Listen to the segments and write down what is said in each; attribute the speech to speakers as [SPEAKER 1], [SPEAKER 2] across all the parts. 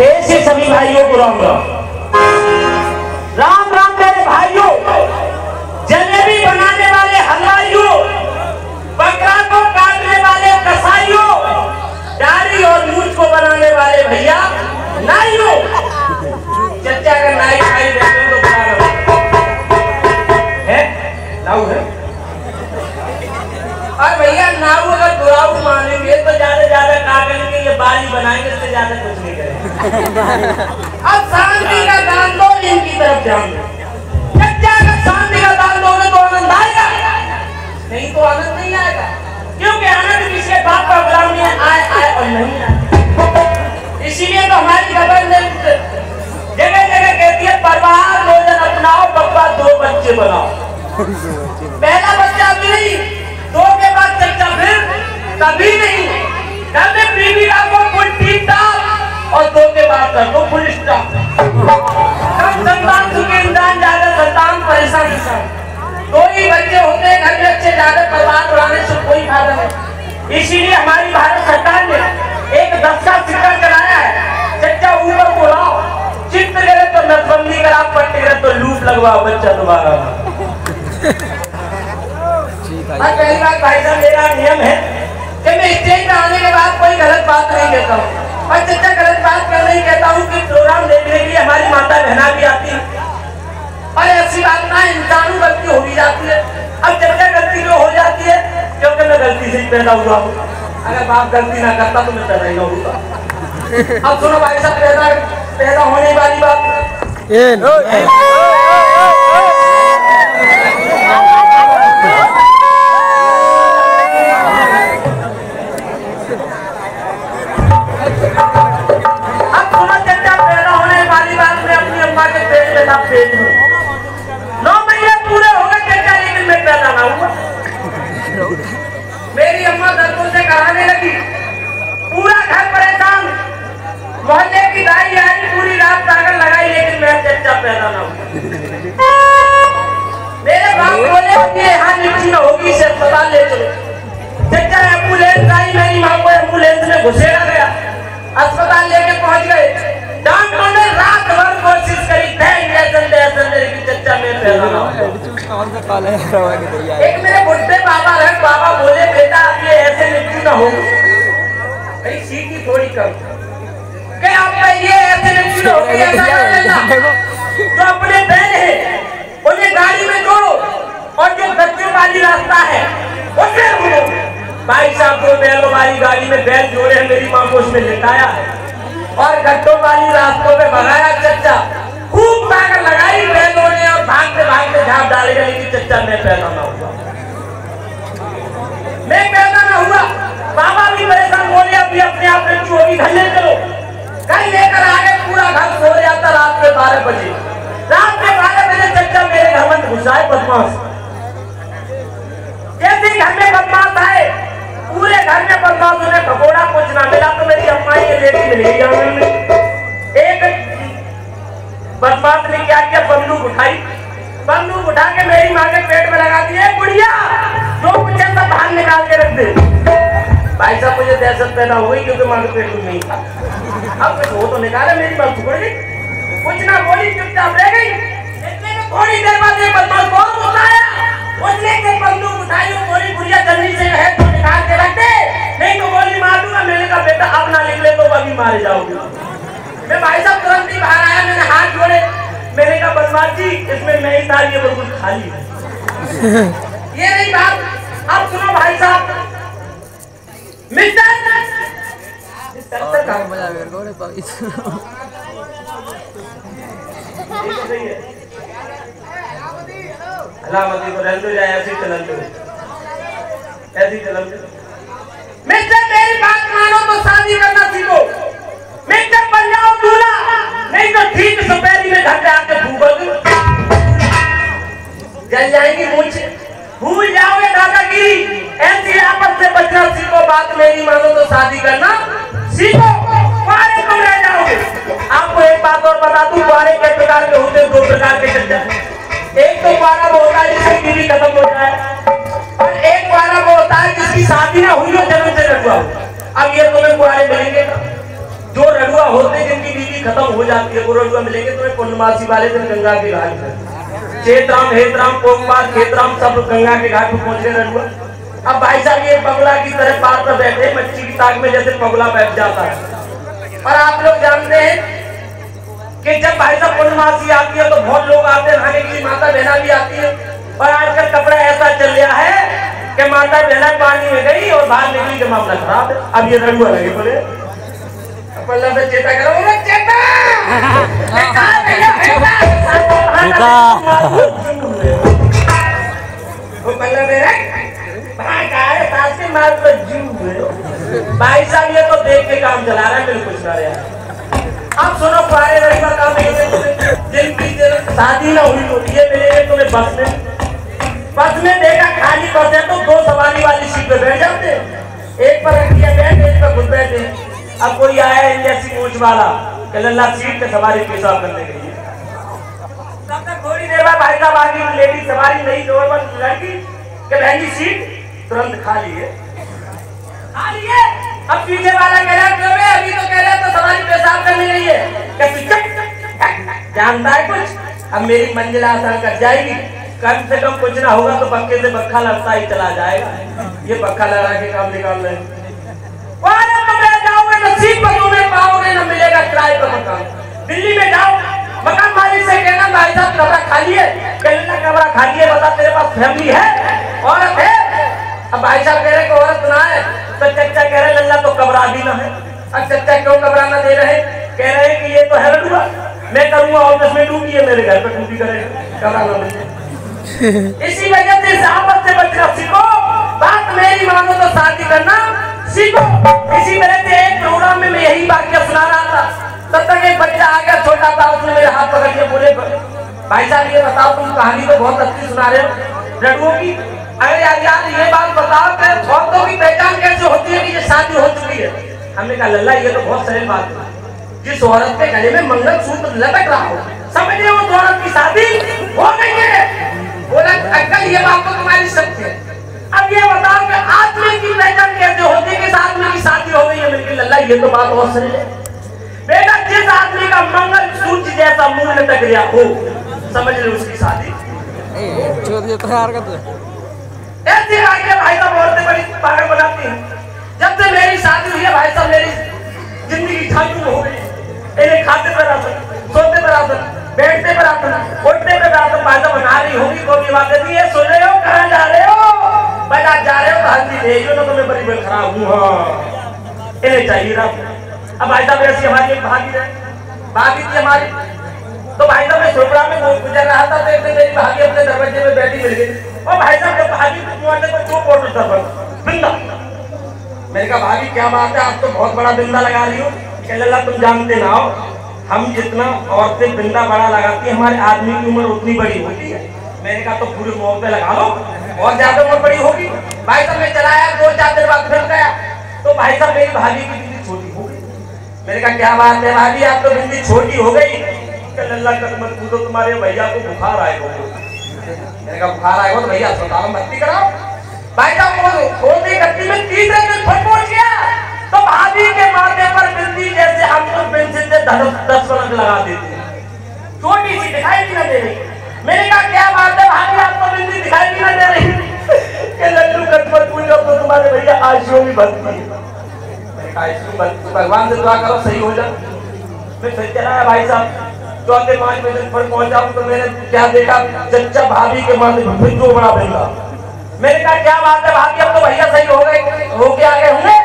[SPEAKER 1] ऐसे सभी भाइयों को राम राम राम राम मेरे भाइयों, जलेबी बनाने वाले हलवाइयों, बकरा को काटने वाले कसाईयों, दाढ़ी और मूंछ को बनाने वाले भैया नाइयों। चच्चा का नाई खाई रहते तो बना है नाऊ है। और भैया नाऊ अगर दुराऊ मानेंगे तो ज्यादा कागज के ये बारी बनाएंगे, इससे ज्यादा कुछ नहीं करेंगे। अब शांति का दान दो, इनकी तरफ ध्यान दो। चच्चा अगर शांति का दान दोगे तो आनंद आएगा, नहीं तो आनंद नहीं आएगा। क्योंकि आनंद किसके बाप का गुलाम नहीं है, आए और नहीं आए। इसीलिए तो हमारी गवर्नमेंट जगह जगह कहती है परिवार भोजन अपनाओ, बब्बा 2 बच्चे बनाओ। पहला बच्चा भी नहीं, 2 के बाद चच्चा, फिर कभी नहीं। घर में बीवी को फुल टीप टाप और 2 के बाद कर दो फुल स्टॉप। कम संतान सुखे इंसान, ज्यादा संतान परेशान इंसान। 2 ही बच्चे होते हैं घर में, अच्छे ज्यादा परिवार बढ़ाने से कोई फायदा नहीं। इसीलिए हमारी भारत सरकार ने एक 10 का सिक्का कराया है। चच्चा ऊपर बुलाओ, चित्त करे तो नसबंदी करा, पट्टे करे तो लूप लगवाओ, बच्चा दोबारा। कई बार भाई साहब मेरा नियम है कि मैं स्टेज पे आने के बाद कोई गलत बात नहीं कहता हूँ। और चच्चा गलत बात कर नहीं कहता हूँ कि प्रोग्राम देखने के लिए हमारी माता बहना भी आती है और ऐसी बात ना इंसानों गलती हो भी जाती है। अब चच्चा गलती क्यों हो जाती है? क्योंकि मैं गलती से ही पैदा हुआ हूँ। अगर बाप गलती ना करता तो मैं पैदा ही ना होता। अब सुनो भाई साहब, पैदा होने वाली बात पेट में 9 महीने पूरे हो गए चच्चा, लेकिन मैं पैदा ना हुआ। मेरी अम्मा दर्दों से कराने लगी, पूरा घर परेशान, मोहल्ले की दाई आई, पूरी रात जाकर लगाई, लेकिन मैं चच्चा पैदा ना हुआ। मेरे बाप बोले यहाँ निश्चित न होगी, इसे अस्पताल ले चलो। चच्चा एम्बुलेंस आई, मेरी माँ को एम्बुलेंस में घुसेड़ा गया, अस्पताल लेके पहुंच गए। डॉक्टरों ने रात भर कोशिश करी, चच्चा में पैदा ना हो। एक मेरे बुढ़े बाबा रहे, बाबा बोले बेटा अब ये ऐसे मृत्यु ना हो, भाई सीटी थोड़ी कम, क्या आपका ये ऐसे मृत्यु हो गया? जो अपने बैल है उन्हें गाड़ी में जोड़ो और जो गड्ढों वाली रास्ता है उसमें घूमो। भाई साहब 2 बैलों वाली गाड़ी में बैल जोड़े हैं, मेरी माँ को उसमें लिटाया और गड्ढों वाली रास्तों में भगाया। चच्चा खूब ताकत लगाई बैलों ने और भागते भागते झाप डाल गए कि चच्चा मैं पैदा ना हुआ, मैं पैदा ना हुआ। बाबा भी परेशान, बोले अभी अपने आप मृत्यु होगी, घर ले चलो। घर लेकर आ गए, पूरा घर सो जाता। रात के 12 बजे, रात के 12 बजे चच्चा मेरे घर में घुसा है बदमाश। जैसे घर में बदमाश आए, पूरे घर में बदमाश, उन्हें भगोड़ा कुछ ना मिला तो मेरी अम्मा की लेडी मिल गई आंगन में। एक बदमाश ने क्या किया, बंदूक उठाई, बंदूक उठा के मेरी माँ के पेट में लगा दी। बुढ़िया जो कुछ है सब बाहर निकाल के रख दे। भाई साहब मुझे दहशत पैदा हो गई क्योंकि माँ के पेट में नहीं था। अब कुछ हो तो निकाला, मेरी माँ छुड़ गई, कुछ ना बोली, चुपचाप रह गई। थोड़ी देर बाद एक बदमाश बहुत उठाया, उसने एक बंदूक उठाई और बोली बुढ़िया जल्दी से है तो निकाल के रख दे, नहीं तो गोली मार दूंगा। मैंने कहा बेटा अब ना निकले तो अभी मारे जाओगे। मैं भाई साहब तुरंत ही बाहर आया, मैंने हाथ जोड़े, मैंने कहा बदमाश जी इसमें मैं ही था, ये बिल्कुल खाली है। ये नहीं बात। अब सुनो भाई साहब, मिस्टर अलामती को रहने दो, जाए ऐसी चलन दो, ऐसी चलन दो। मिस्टर मेरी बात मानो तो शादी करना सीखो। करना सीखो, कुंवारे तुम रह जाओगे। आपको एक बात और बता दूं, कुंवारे के प्रकार के होते हैं, 2 प्रकार के चच्चा। एक तो कुंवारा वो होता है जिसकी बीवी खत्म हो जाए, और एक कुंवारा वो होता है जिसकी शादी ना हुई हो, जन्म से रखवा हो। अब ये तुम्हें कुंवारे मिलेंगे जो रड़ुआ होते हैं जिनकी बीवी खत्म हो जाती है, वो रड़ुआ मिलेंगे तुम्हें पूर्णमासी वाले दिन गंगा के घाट पर। चेतराम, हेतराम, पोकपाल, खेतराम सब गंगा के घाट पर पहुंच गए रड़ुआ। अब भाई साहब ये बगुला की तरह पार पर बैठे, मच्छी की ताक में जैसे बगुला बैठ जाता है। और आप लोग जानते हैं कि जब भाई साहब पूर्णमासी आती है तो बहुत लोग आते हैं नहाने के लिए, माता बहना भी आती है। और आजकल कपड़ा ऐसा चल गया है कि माता बहना पानी में गई और बाहर निकली के मामला खराब है। अब ये रड़ुआ लगे बोले पल्ला से चेता करो, चेता भाई साहब ये तो देख के काम चला रहा है, बिल्कुल कर रहा है। अब सुनो कुंवारे रड़ुआ काम जिनकी शादी ना हुई तो ये मिलेंगे तुम्हें बस में देखा खाली बस है तो 2 सवारी वाली सीट पे बैठ जाते हैं, एक पर रखिए बैठे, एक पर खुद बैठे। अब कोई आया ऐसी मूछ वाला कि लल्ला सीट के सवारी पेशाब करने के लिए, तब तक थोड़ी देर बाद भाई साहब आगे लेडी सवारी नहीं नॉर्मल लड़की कि बहन जी सीट तुरंत खाली है। अब पीछे वाला कह रहा क्यों है, अभी तो कह रहा तो सवारी पेशाब करने गई है, जानता है कुछ। अब मेरी मंजिल आसान कर जाएगी, कम से कम कुछ ना होगा तो पक्के से पक्का लगता ही चला जाएगा। ये पक्का लगा के काम निकाल रहे हैं। सीट पर तुम्हें पाओगे न मिलेगा किराए पर मकान। दिल्ली में जाओ, मकान मालिक से कहना भाई साहब कमरा खाली है, कहना कमरा खाली है, बता तेरे पास फैमिली है, औरत है। अब भाई साहब कह रहे कि औरत ना है, तो चच्चा कह रहे लल्ला तो कमरा भी ना है। अब चच्चा क्यों कमरा ना दे रहे, कह रहे कि ये तो है रड़ुआ, मैं करूंगा ऑफिस में ड्यूटी है, मेरे घर पे ड्यूटी करेगा, कमरा ना मिले। इसी वजह से साहब से बचना सीखो, बात मेरी मानो तो शादी करना सीखो। इसी तरह से एक प्रोग्राम में मैं यही वाक्य सुना रहा था, तब तक एक बच्चा आ गया छोटा था, उसने मेरे हाथ पकड़ के बोले भाई साहब ये बताओ तुम कहानी तो बहुत अच्छी सुना रहे हो रड़ुओं की, अरे यार ये बात बताओ कि औरतों की पहचान कैसे होती है कि ये शादी हो चुकी है। हमने कहा लल्ला ये तो बहुत सरल बात है, जिस औरत के गले में मंगलसूत्र लटक रहा हो समझिए उस औरत की शादी हो गई है। बोला अंकल ये बात तो तुम्हारी सत्य है, अब ये बताओ कि आदमी की पहचान कैसे होती है कि आदमी की शादी हो गई है। मेरे लल्ला ये तो बात बहुत सरल है बेटा, जिस आदमी का मंगलसूत्र जैसा मुंह लटक गया हो समझ लो उसकी शादी। ऐसी बातें भाई साहब औरतें बड़ी पागल बनाती हैं। जब से मेरी शादी हुई है भाई साहब मेरी जिंदगी छाती हो गई, इन्हें खाते पर आसन, सोते पर आसन, बैठते पर आसन, उठते पर आसन भाई साहब बना रही होगी। कोई बात नहीं है, सुन रहे हो कहाँ जा रहे हो, बाजार जा रहे हो तो हल्दी भेजो ना, तुम्हें बड़ी बड़ी खराब हूँ। हाँ इन्हें चाहिए ना। अब भाई साहब ऐसी हमारी एक भाभी थी हमारी, तो भाई साहब मैं सोपड़ा में गुजर रहा था तो एक दिन मेरी भाभी अपने दरवाजे में बैठी मिल गई। और भाई साहब जब भाभी को 2 बोतल सफर बिंदा, मैंने कहा भाभी क्या बात है, आप तो बहुत बड़ा बिंदा लगा रही हो। कह लल्ला तुम जानते ना हो, हम जितना औरतें बिंदा बड़ा लगाती है हमारे आदमी की उम्र उतनी बड़ी होती है। मैंने कहा तो पूरे मुंह पे लगा लो और ज्यादा उम्र बड़ी होगी। भाई साहब मैं चलाया 2-4 दिन बाद फिर गया तो भाई साहब मेरी भाभी की बिंदी छोटी हो गई। मैंने कहा क्या बात है भाभी आप तो बिंदी छोटी हो गई। लल्ला कद मत पूछो तुम्हारे भैया को बुखार आएगा। मैंने कहा बुखार आएगा तो भैया अस्पताल में भर्ती कराओ। भाई साहब खोलती गड्डी में 3 दिन फिर पहुंच गया तो भाभी के माथे पर बिंदी जैसे हम लोग पेंसिल से 10 पलक लगा देते हैं, छोटी सी दिखाई भी ना दे रही। मैंने कहा क्या बात है भाभी आप तो बिंदी दिखाई भी ना दे रही। लल्लू कद मत पूछो तो तुम्हारे भैया आईसीयू में भर्ती है। भगवान से दुआ करो सही हो जाए। मैं फिर चलाया भाई साहब 4-5 बजे पर पहुंचा तो मैंने क्या देखा चच्चा भाभी के माथे फिर जो बड़ा बिंदा। मैंने कहा क्या बात है भाभी अब तो भैया सही हो गए, हो के आ गए होंगे।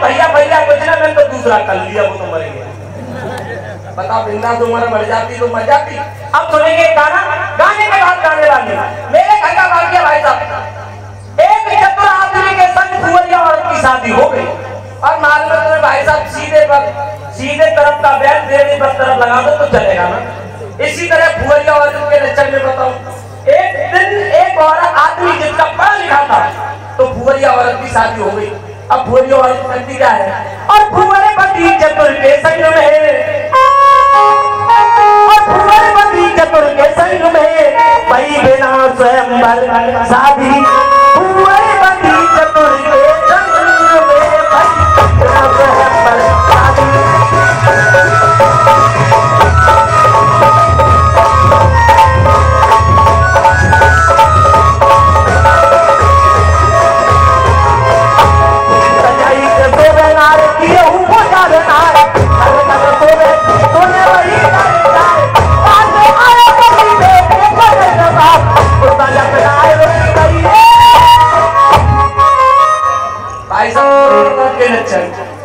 [SPEAKER 1] भैया भैया कुछ ना मैंने तो दूसरा कर लिया, वो तो मर गया। बता बिंदा तो उम्र बढ़ जाती तो मर जाती। अब सुनेंगे गाना, गाने के बाद गाने वाले मेरे घर का वाक्य भाई साहब। एक चतुर आदमी के संग फुहरिया औरत की शादी हो गई और मालूम है तुम्हें भाई साहब सीधे तरफ का बैल देने पर तरफ लगा दो तो चलेगा ना। इसी तरह फुहरिया औरत के लक्षण में बताऊं, एक दिन एक औरत आदमी जिसका पढ़ा लिखा था तो फुहरिया औरत की शादी हो गई। अब भूरी वाली शक्ति क्या है? और भूरे पति चतुर के संग में, और भूरे पति चतुर के संग में भाई बिना स्वयंवर शादी। भूरे पति चतुर के संग में भाई बिना स्वयंवर शादी।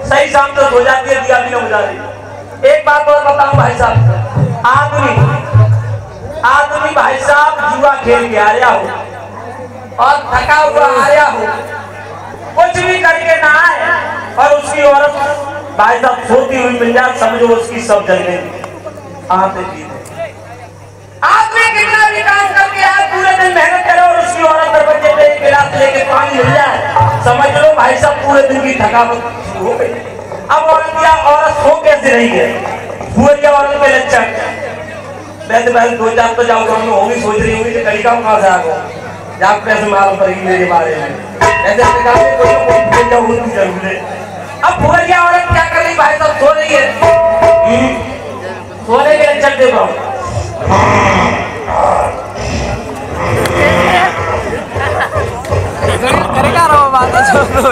[SPEAKER 1] सही शाम तक हो जाती है, दिया भी नहीं हो जाती। एक बात और बताऊं भाई साहब, आदमी भाई साहब जुआ खेल के आया हो और थका हुआ आया हो, कुछ भी करके ना आए और उसकी औरत भाई साहब सोती हुई मिल जाए, समझो उसकी सब जलने आदमी कितना भी काम करके आए, पूरे दिन मेहनत करे और उसकी औरत दरवाजे पे एक गिलास लेके पानी मिल जाए, समझ लो भाई साहब पूरे दिन की थकावट हो गई। अब औरत सो कैसे रही है? भूरिया औरत के लक्षण वैसे पहले 2 4 तो जाओ होगी, सोच रही होगी कि तरीका कहाँ से आगो जाग पैसे मालूम पड़ेगी मेरे बारे में, ऐसे प्रकार से कोई जरूर है। अब भूरिया औरत क्या कर रही भाई साहब? सो रही है, सोने के लक्षण देखो।
[SPEAKER 2] करेगा रो बात छोड़ो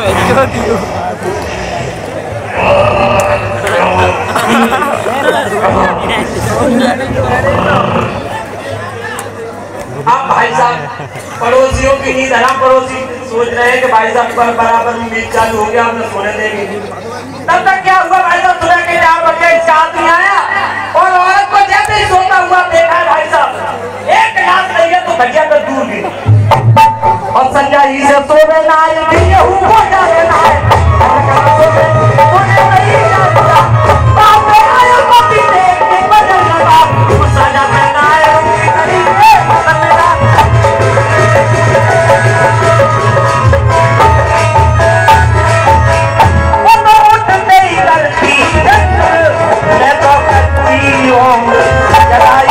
[SPEAKER 1] अब भाई साहब पड़ोसियों की नींद हराम, पड़ोसी सोच रहे हैं कि भाई साहब पर बराबर में नींद चालू हो गया, हमने सोने देंगे। तब तक क्या हुआ भाई साहब? सुबह के 4 बजे इसका आदमी आया और औरत को जैसे ही सोता हुआ देखा है भाई साहब, एक गिलास नहीं है तो भजिया पे दूर गिर और संजय ही से सोवे ना ये हुआ जाए ना सोवे सोने नहीं जाता बाप रे आयो पति देख के बदल लगा सजा में ना आए उनकी करीबे मेरा वो नोट नहीं करती मैं तो करती हूँ जलाई।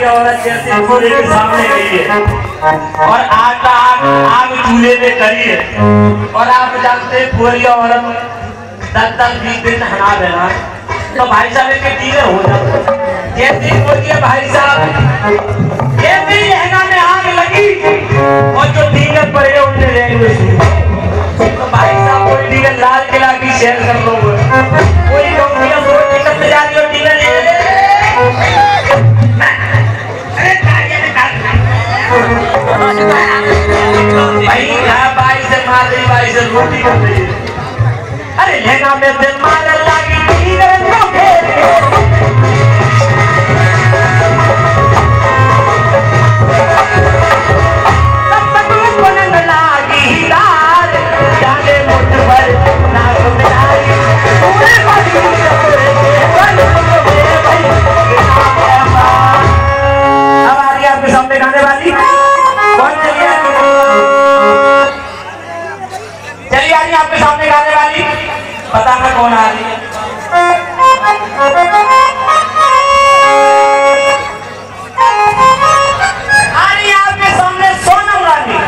[SPEAKER 1] औरत जैसे चूल्हे के सामने गई है और आग चूल्हे में करी है और आप जानते हैं पूरी औरत 10-20 दिन नहा देना तो भाई साहब के टीले हो जाते। जैसे बोलिए भाई साहब जैसे लहंगा में आग लगी और जो टीले पड़े उनने रेंगे तो भाई साहब कोई टीले लाल किला की शेयर कर लो, कोई कंपनियां निकलते जा रही हो टीले भाई भाई से मार रही, भाई से रोटी कर रही है। अरे लहंगा में से मार लगी तो खेल तब तक कोने लगी दाल जाने मुठ पर नाक में आई पूरे बड़ी अब आ रही आपके सामने गाने वाली कौन चलिए आ रही आपके सामने गाने वाली, पता है कौन आ रही है? आ रही है आपके सामने सोनम रानी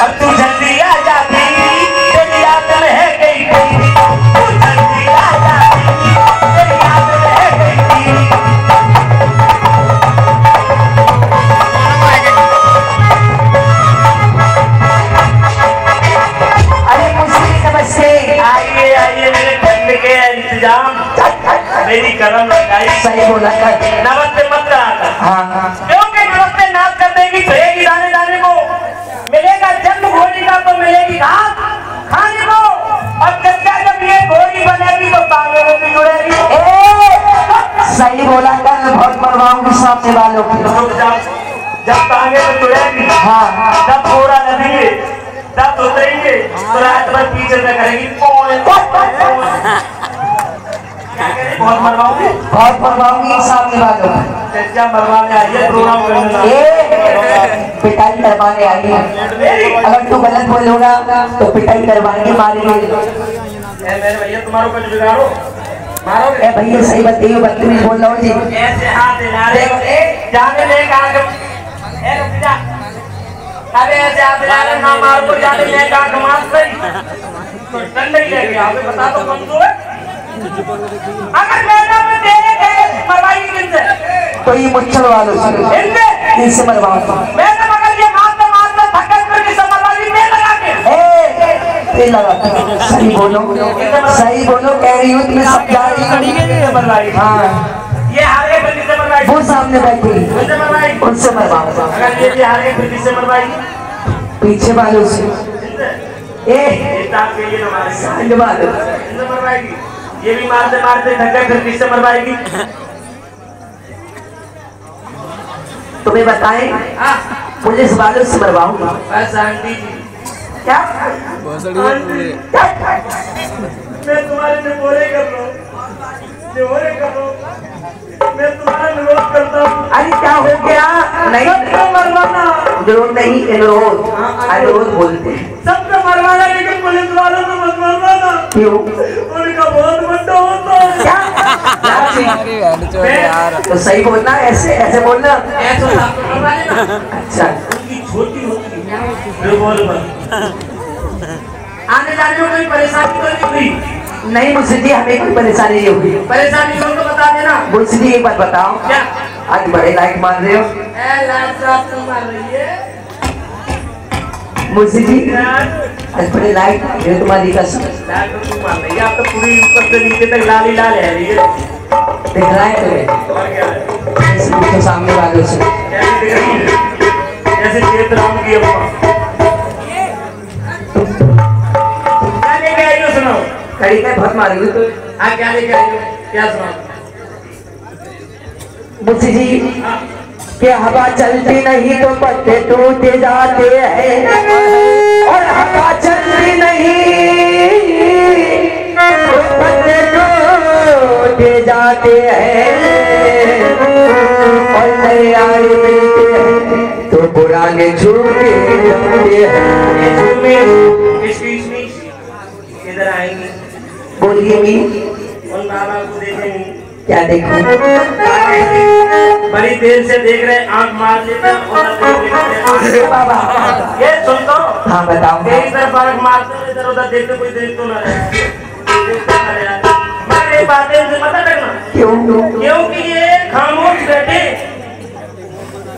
[SPEAKER 1] और तू जल्दी आ जाती तेरी याद में है गई तू जल्दी आ जाती तेरी याद में है गई
[SPEAKER 3] बोला कर।
[SPEAKER 1] नमस्ते मत कहा कर।
[SPEAKER 3] हाँ
[SPEAKER 1] क्योंकि नमस्ते नाच कर देगी छुएगी दाने दाने को, मिलेगा जन्म घोड़ी का तो मिलेगी घास खाने को, और चच्चा जब ये घोड़ी बनेगी तो टांगे में भी जुड़ेगी।
[SPEAKER 3] सही बोला कर, बहुत मरवाऊंगी सामने वालों की।
[SPEAKER 1] जब टांगे में जुड़ेगी
[SPEAKER 3] हाँ
[SPEAKER 1] तब घोड़ा लगेंगे, तब उतरेंगे तो रात भर पीछे से करेगी बहुत मरवाऊंगी,
[SPEAKER 3] बहुत मरवाऊंगी सामने वालों की।
[SPEAKER 1] चच्चा मरवाने आई है, प्रोग्राम
[SPEAKER 3] पिटाई करवाने आई है। अगर तू गलत बोलोगा तो पिटाई करवाएंगे, मारेंगे।
[SPEAKER 1] मेरे भैया तुम्हारे ऊपर बिगाड़ो मारोगे।
[SPEAKER 3] ए भैया सही बताइए, बदतमीज बोल रहा हूँ जी।
[SPEAKER 1] ऐसे हाथ हिला रहे जाने ले कहाँ के ए रुक जा, अबे ऐसे हाथ हिला रहे ना मार को जाने ले कहाँ के मार सही ठंडे ही लेके आओ, बता तो कौन सो है। अगर मैंने में तेरे के मरवाई किनसे,
[SPEAKER 3] तो ये मुच्छल वालों से
[SPEAKER 1] इनसे
[SPEAKER 3] इनसे मरवाऊंगा।
[SPEAKER 1] मैंने मगर ये मारते थकन कर किसे मरवाई तेल लगा के
[SPEAKER 3] तेल लगा के। सही बोलो, सही बोलो, कह रही हूँ तुम्हें समझा रही हूँ।
[SPEAKER 1] मरवाई
[SPEAKER 3] हाँ
[SPEAKER 1] ये हारे पर किसे मरवाई,
[SPEAKER 3] वो सामने बैठी
[SPEAKER 1] किसे मरवाई,
[SPEAKER 3] उनसे मरवाऊंगा।
[SPEAKER 1] अगर ये भी हारे फिर किसे मरवाई,
[SPEAKER 3] पीछे वालों से। ए
[SPEAKER 1] के लिए हमारे
[SPEAKER 3] सांड वालों
[SPEAKER 1] किससे मरवाएगी, ये भी मारते मारते थक गए फिर किससे मरवाएगी।
[SPEAKER 3] तुम्हें बताएं, पुलिस वालों से मरवाऊंगा।
[SPEAKER 1] बस आंटी जी
[SPEAKER 3] क्या
[SPEAKER 1] आंटी मैं तुम्हारे निपोरे कर लो, निपोरे कर लो, मैं तुम्हारा विरोध करता हूँ।
[SPEAKER 3] अरे क्या हो गया? नहीं
[SPEAKER 1] सबको मरवाना,
[SPEAKER 3] विरोध नहीं, अनुरोध। अनुरोध बोलते हैं।
[SPEAKER 1] सबको मरवाना लेकिन पुलिस वालों को मत मरवाना,
[SPEAKER 3] क्यों?
[SPEAKER 1] उनका बहुत बड़ा होता है।
[SPEAKER 3] क्या
[SPEAKER 2] अरे यार चलो यार,
[SPEAKER 3] तो सही बोलना, ऐसे ऐसे बोलना।
[SPEAKER 1] ऐसा आपको मरवा लेना,
[SPEAKER 3] अच्छा
[SPEAKER 1] उनकी छोटी होती है रिवॉल्वर, आने जाने में कोई परेशानी तो नहीं हुई?
[SPEAKER 3] नहीं मुझसे जी, हमें कोई परेशानी नहीं हुई।
[SPEAKER 1] परेशानी हो तो बता देना।
[SPEAKER 3] मुझसे जी एक बात बताओ,
[SPEAKER 1] क्या?
[SPEAKER 3] आज बड़े लाइट मार रहे हो
[SPEAKER 1] लाइट रात को मार रही है
[SPEAKER 3] मुझसे जी,
[SPEAKER 1] यार,
[SPEAKER 3] आज बड़े लाइट मार रहे हो तुम्हारी कसम।
[SPEAKER 1] लाइट को क्यों मार रही है? आप तो पूरी ऊपर से नीचे तक लाल ही लाल है ये,
[SPEAKER 3] दिख रहा है तुम्हें?
[SPEAKER 1] और क्या है?
[SPEAKER 3] ऐसे पूछो सामने वालों से।
[SPEAKER 1] कैसी दिख रही है? जैसे चेत राम की अम्मा। क्या लेके आई हो सुनाओ?
[SPEAKER 3] कड़ी का बहुत मारी हुई तो।
[SPEAKER 1] हाँ क्या लेके आई हो? क्या सुनाओ?
[SPEAKER 3] मुझसे जी कि हवा चलती नहीं तो पत्ते टूटे जाते हैं, और हवा चलती नहीं तो पत्ते टूटे जाते हैं, और नए आए मिलते हैं तो पुराने छूटे जाते हैं।
[SPEAKER 1] इधर आएंगे,
[SPEAKER 3] बोलिए मी,
[SPEAKER 1] उन बाबा को देखेंगे,
[SPEAKER 3] क्या देखो?
[SPEAKER 1] बड़ी देर से देख रहे, आंख मार लेते हैं और
[SPEAKER 3] बाबा
[SPEAKER 1] ये सुन तो,
[SPEAKER 3] हाँ बताओ।
[SPEAKER 1] एक तरफ आंख मारते इधर उधर देखते, कोई देख तो ना रहे। मैं बातें से पता करना
[SPEAKER 3] क्यों?
[SPEAKER 1] क्योंकि ये खामोश बैठे,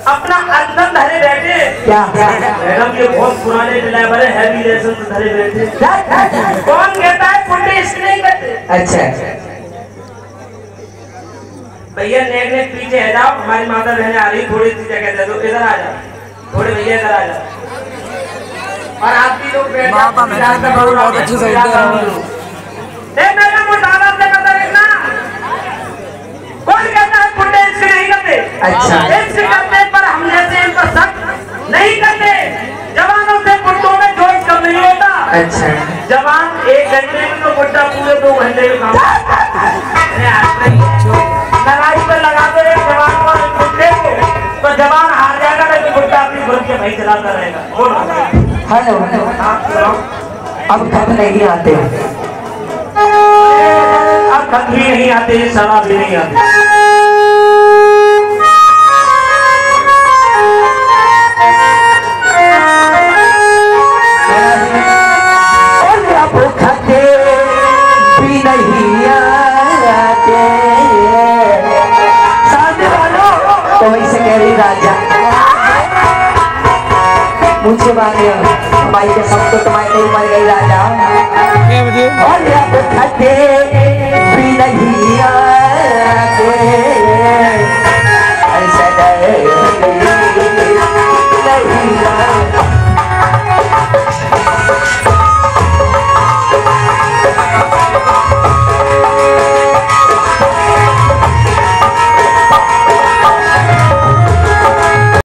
[SPEAKER 1] अपना अंदर धरे बैठे।
[SPEAKER 3] क्या
[SPEAKER 1] मैडम के बहुत पुराने ड्राइवर है, हैवी लाइसेंस धरे बैठे। कौन कहता है पुंडे इसके नहीं करते?
[SPEAKER 3] अच्छा
[SPEAKER 1] भैया नेक नेक पीछे है जाओ, हमारी माता बहने आ रही, थोड़ी सी जगह दे दो, इधर आ जाओ, थोड़े भैया इधर आ जाओ, और आप भी लोग बैठ जाओ।
[SPEAKER 2] बहुत अच्छी साइड है।
[SPEAKER 1] मैडम वो दादा से पता रखना, कौन कहता है पुंडे इसके नहीं करते?
[SPEAKER 3] अच्छा।
[SPEAKER 1] इसके करने पर हम जैसे इन पर शक नहीं करते। जवानों से पुंडों में जोश कम नहीं होता।
[SPEAKER 3] अच्छा
[SPEAKER 1] जवान 1 घंटे में तो बुड्ढा पूरे 2 घंटे में काम। लड़ाई पर लगा दो एक जवान को बुड्ढे को, तो जवान हार जाएगा, लेकिन बुड्ढा अपनी घुर के भाई चलाता रहेगा।
[SPEAKER 3] हेलो, अब खत नहीं आते,
[SPEAKER 1] अब खत भी नहीं आते, शराब भी नहीं आती।
[SPEAKER 3] मुझे माने हमारी के सब तो तुम्हारे नहीं मर गई राजा, और अब खते भी नहीं